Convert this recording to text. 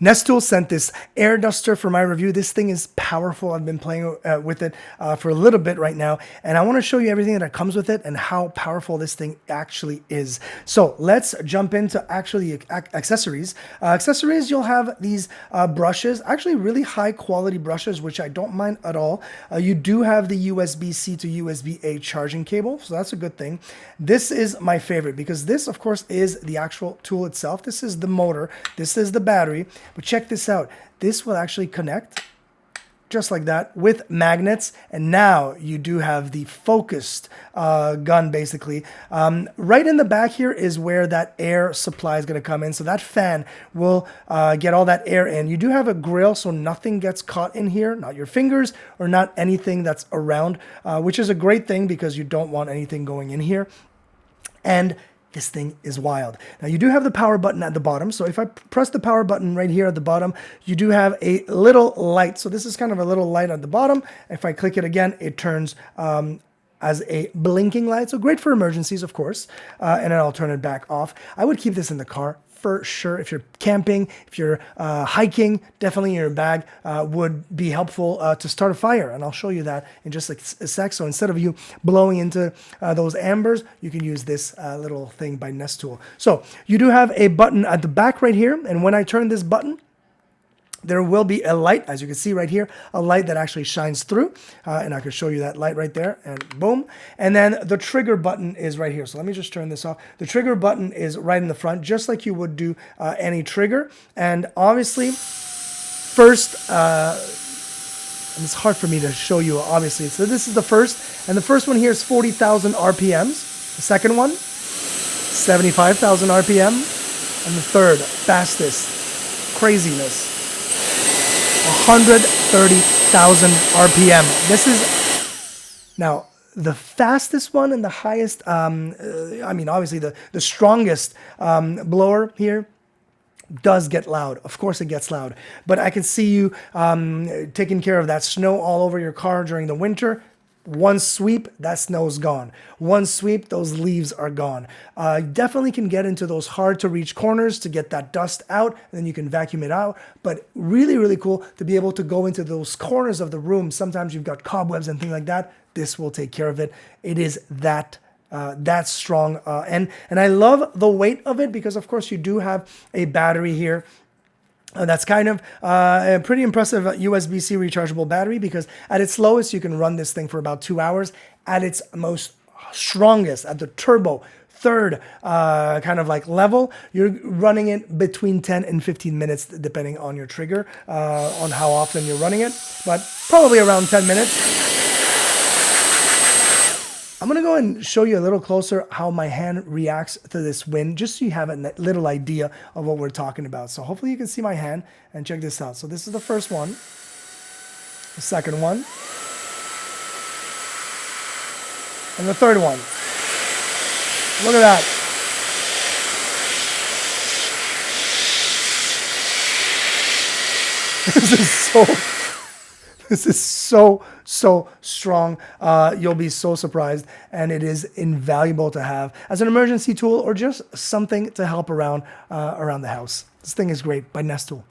Nest Tool sent this air duster for my review. This thing is powerful. I've been playing with it for a little bit right now, and I want to show you everything that comes with it and how powerful this thing actually is. So let's jump into actually accessories. Accessories, you'll have these brushes, actually really high quality brushes, which I don't mind at all. You do have the USB-C to USB-A charging cable, so that's a good thing. This is my favorite because this, of course, is the actual tool itself. This is the motor. This is the battery. But check this out. This will actually connect just like that with magnets. And now you do have the focused gun, basically. Right in the back here is where that air supply is going to come in. So that fan will get all that air in. You do have a grill, so nothing gets caught in here, not your fingers or not anything that's around, which is a great thing because you don't want anything going in here. And this thing is wild. Now you do have the power button at the bottom. So if I press the power button right here at the bottom, you do have a little light. So this is kind of a little light at the bottom. If I click it again, it turns as a blinking light. So great for emergencies, of course. And then I'll turn it back off. I would keep this in the car for sure. If you're camping, if you're hiking, definitely in your bag would be helpful to start a fire. And I'll show you that in just a sec. So instead of you blowing into those ambers, you can use this little thing by Nest Tool. So you do have a button at the back right here. And when I turn this button, there will be a light, as you can see right here, a light that actually shines through. And I can show you that light right there, and boom. And then the trigger button is right here. So let me just turn this off. The trigger button is right in the front, just like you would do any trigger. And obviously, first, and it's hard for me to show you, obviously. So this is the first, and the first one here is 40,000 RPMs. The second one, 75,000 RPM. And the third, fastest, craziness, 130,000 RPM. This is now the fastest one and the highest, I mean, obviously the strongest blower here does get loud. Of course it gets loud, but I can see you taking care of that snow all over your car during the winter. One sweep, that snow's gone. One sweep, those leaves are gone. Definitely can get into those hard to reach corners to get that dust out, and then you can vacuum it out. But really, really cool to be able to go into those corners of the room. Sometimes you've got cobwebs and things like that. This will take care of it. It is that strong. And I love the weight of it because, of course, you do have a battery here. That's kind of a pretty impressive USB-C rechargeable battery because at its lowest, you can run this thing for about 2 hours. At its most strongest, at the turbo, third kind of like level, you're running it between 10 and 15 minutes, depending on your trigger, on how often you're running it, but probably around 10 minutes. I'm going to go and show you a little closer how my hand reacts to this wind, just so you have a little idea of what we're talking about. So hopefully you can see my hand, and check this out. So this is the first one, the second one, and the third one. Look at that. This is so strong. You'll be so surprised, and it is invaluable to have as an emergency tool or just something to help around the house. This thing is great by Nest Tool.